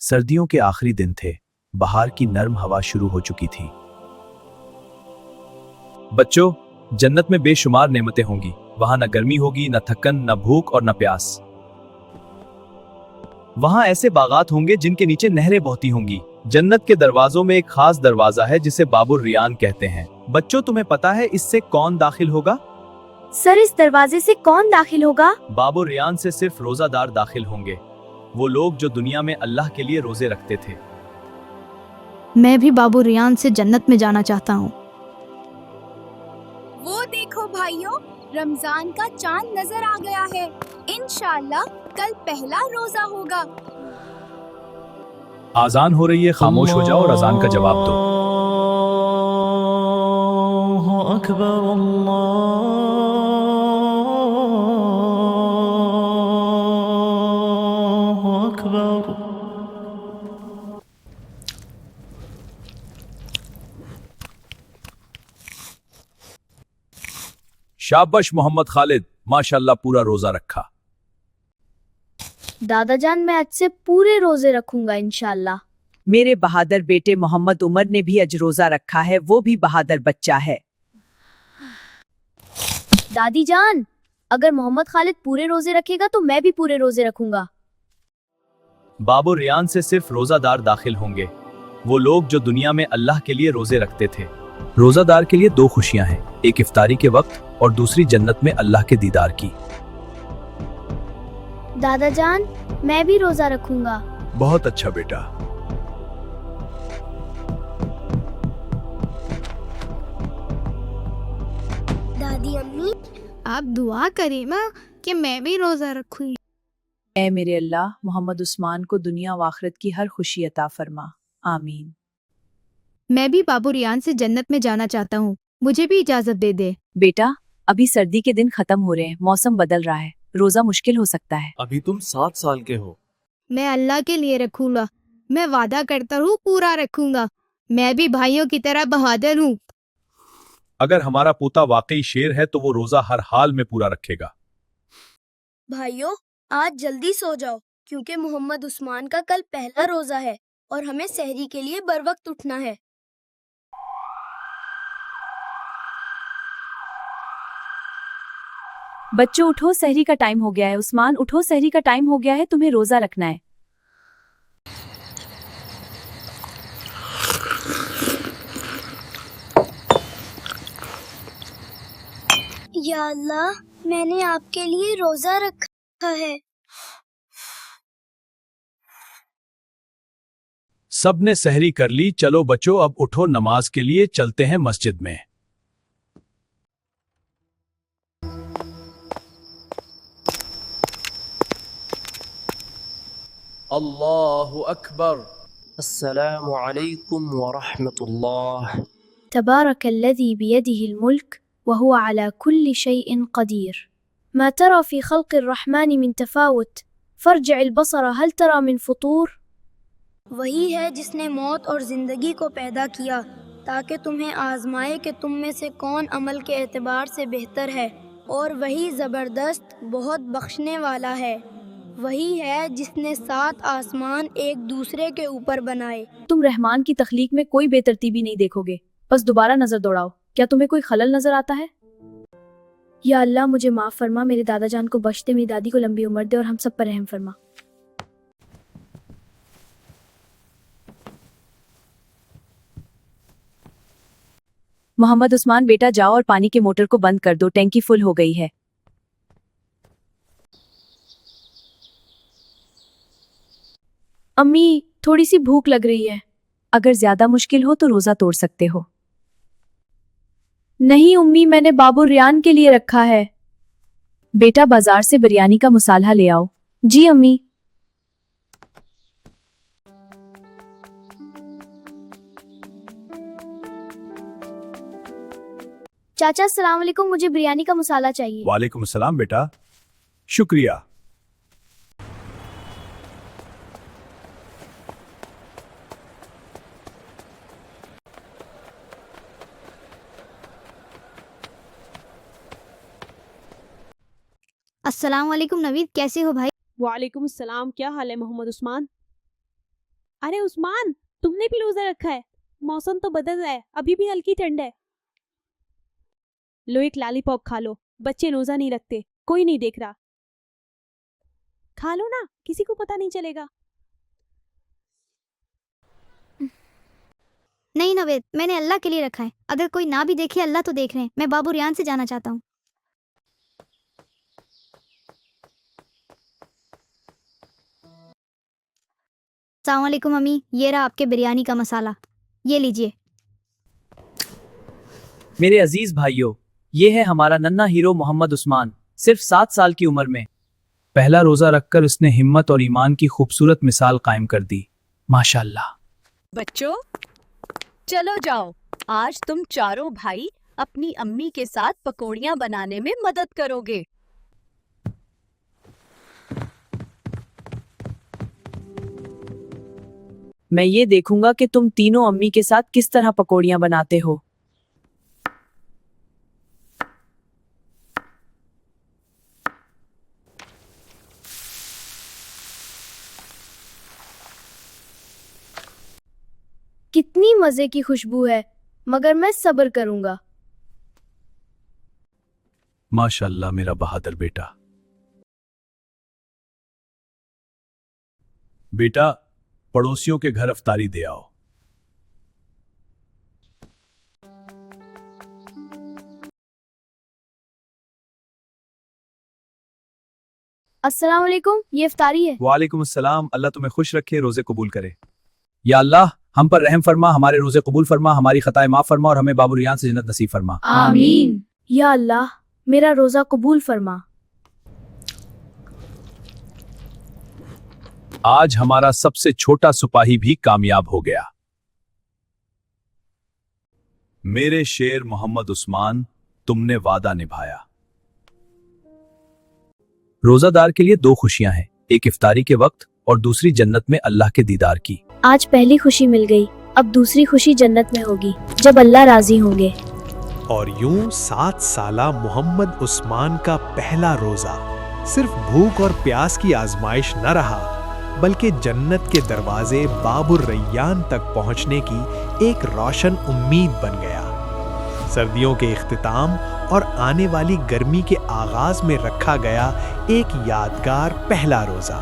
सर्दियों के आखिरी दिन थे। बाहर की नर्म हवा शुरू हो चुकी थी। बच्चों, जन्नत में बेशुमार नेमतें होंगी। वहां न गर्मी होगी, न थकन, न भूख और न प्यास। वहां ऐसे बागात होंगे जिनके नीचे नहरें बहती होंगी। जन्नत के दरवाजों में एक खास दरवाजा है जिसे बाबुर रियान कहते हैं। बच्चों, तुम्हें पता है इससे कौन दाखिल होगा? सर, इस दरवाजे से कौन दाखिल होगा? बाबुर रियान से सिर्फ रोजादार दाखिल होंगे, वो लोग जो दुनिया में अल्लाह के लिए रोजे रखते थे। मैं भी बाबुर रियान से जन्नत में जाना चाहता हूँ। वो देखो भाइयों, रमजान का चांद नजर आ गया है। इंशाअल्लाह कल पहला रोजा होगा। आजान हो रही है, खामोश हो जाओ और अजान का जवाब दो। अल्लाहु अकबर, अल्लाहु अकबर। शाबाश मोहम्मद खालिद, माशाल्लाह पूरा रोजा रखा। दादा जान, मैं आज से पूरे रोजे रखूंगा इंशाल्लाह। मेरे बहादुर बेटे मोहम्मद उमर ने भी आज रोजा रखा है, वो भी बहादुर बच्चा है। दादी जान, अगर मोहम्मद खालिद पूरे रोजे रखेगा तो मैं भी पूरे रोजे रखूंगा। बाबुर रियान से सिर्फ रोजादार दाखिल होंगे, वो लोग जो दुनिया में अल्लाह के लिए रोजे रखते थे। रोजादार के लिए दो खुशियां हैं, एक इफ्तारी के वक्त और दूसरी जन्नत में अल्लाह के दीदार की। दादा जान, मैं भी रोजा रखूंगा। बहुत अच्छा बेटा। दादी अम्मी, आप दुआ करें माँ कि मैं भी रोजा रखूँ। ऐ मेरे अल्लाह, मोहम्मद उस्मान को दुनिया व आखिरत की हर खुशी अता फरमा। आमीन। मैं भी बाबुर रियान से जन्नत में जाना चाहता हूँ, मुझे भी इजाजत दे दे। बेटा, अभी सर्दी के दिन खत्म हो रहे हैं, मौसम बदल रहा है, रोजा मुश्किल हो सकता है। अभी तुम 7 साल के हो। मैं अल्लाह के लिए रखूंगा, मैं वादा करता हूँ पूरा रखूंगा। मैं भी भाइयों की तरह बहादुर हूँ। अगर हमारा पोता वाकई शेर है तो वो रोजा हर हाल में पूरा रखेगा। भाइयों, आज जल्दी सो जाओ क्योंकि मोहम्मद उस्मान का कल पहला रोजा है और हमें सहरी के लिए बरवक्त उठना है। बच्चों उठो, सहरी का टाइम हो गया है। उस्मान उठो, सहरी का टाइम हो गया है, तुम्हें रोजा रखना है। या अल्लाह, मैंने आपके लिए रोजा रखा है। सबने सहरी कर ली। चलो बच्चों, अब उठो, नमाज के लिए चलते हैं मस्जिद में। अल्लाहु अकबर। अस्सलामु अलैकुम व रहमतुल्लाह। तबारकल्लज़ी बियदिहिल मुल्क वहुवा अला कुल्ली शैइन क़दीर। मा तरा फ़ी ख़ल्क़िर रहमानि मिन तफ़ावुत फ़र्जिअल बसर हल तरा मिन फ़ुतूर। वही है जिसने मौत और जिंदगी को पैदा किया ताकि तुम्हें आजमाए कि तुम में से कौन अमल के एतबार से बेहतर है, और वही ज़बरदस्त बहुत बख्शने वाला है। वही है जिसने 7 आसमान एक दूसरे के ऊपर बनाए। तुम रहमान की तख्लीक में कोई बेतरतीबी नहीं देखोगे, बस दोबारा नजर दौड़ाओ। क्या तुम्हें कोई खलल नजर आता है? या अल्लाह, मुझे माफ़ फरमा, मेरे दादा जान को बख्श दे, मेरी दादी को लंबी उम्र दे और हम सब पर रहम फरमा। मोहम्मद उस्मान बेटा, जाओ और पानी के मोटर को बंद कर दो, टैंकी फुल हो गई है। अम्मी, थोड़ी सी भूख लग रही है। अगर ज्यादा मुश्किल हो तो रोजा तोड़ सकते हो। नहीं उम्मी, मैंने बाबुर रियान के लिए रखा है। बेटा, बाजार से बिरयानी का मसाला ले आओ। जी अम्मी। चाचा अस्सलाम वालेकुम, मुझे बिरयानी का मसाला चाहिए। वालेकुम सलाम बेटा, शुक्रिया। अस्सलाम वालेकुम नवीद, कैसे हो भाई? वालेकुम सलाम, क्या हाल है मोहम्मद उस्मान? अरे उस्मान, तुमने भी रोजा रखा है? मौसम तो बदल रहा है, अभी भी हल्की ठंड है। लो एक लॉलीपॉप खा लो, बच्चे रोजा नहीं रखते, कोई नहीं देख रहा। खा लो ना, किसी को पता नहीं चलेगा। नहीं नवेद, मैंने अल्लाह के लिए रखा है, अगर कोई ना भी देखे अल्लाह तो देख रहे हैं। मैं बाबू रियान से जाना चाहता हूँ। अस्सलाम वालेकुम अम्मी, ये रहा आपके बिरयानी का मसाला, ये लीजिए। मेरे अजीज भाइयों, ये है हमारा नन्हा हीरो मोहम्मद उस्मान, सिर्फ 7 साल की उम्र में पहला रोजा रखकर उसने हिम्मत और ईमान की खूबसूरत मिसाल कायम कर दी। माशाअल्लाह। बच्चों चलो जाओ, आज तुम चारों भाई अपनी अम्मी के साथ पकौड़ियाँ बनाने में मदद करोगे। मैं ये देखूंगा कि तुम तीनों अम्मी के साथ किस तरह पकौड़ियाँ बनाते हो। कितनी मजे की खुशबू है, मगर मैं सब्र करूंगा। माशाअल्लाह मेरा बहादुर बेटा। बेटा, पड़ोसियों के घर अफ्तारी दे आओ। अस्सलाम वालेकुम, ये इफ्तारी है। वालेकुम अस्सलाम, अल्लाह तुम्हें खुश रखे, रोजे कबूल करे। या अल्लाह, हम पर रहम फरमा, हमारे रोजे कबूल फरमा, हमारी खताएं माफ फरमा और हमें बाबू रियान से जन्नत नसीब फरमा। आमीन। या अल्लाह, मेरा रोजा कबूल फरमा। आज हमारा सबसे छोटा सिपाही भी कामयाब हो गया। मेरे शेर मोहम्मद उस्मान, तुमने वादा निभाया। रोजादार के लिए 2 खुशियां हैं, एक इफ्तारी के वक्त और दूसरी जन्नत में अल्लाह के दीदार की। आज पहली खुशी मिल गई, अब दूसरी खुशी जन्नत में होगी, जब अल्लाह राजी होंगे। और यूं 7 साला मोहम्मद उस्मान का पहला रोजा सिर्फ भूख और प्यास की आजमाइश न रहा, बल्कि जन्नत के दरवाजे बाबुर रैयान तक पहुंचने की एक रोशन उम्मीद बन गया। सर्दियों के इख्तिताम और आने वाली गर्मी के आगाज में रखा गया एक यादगार पहला रोजा।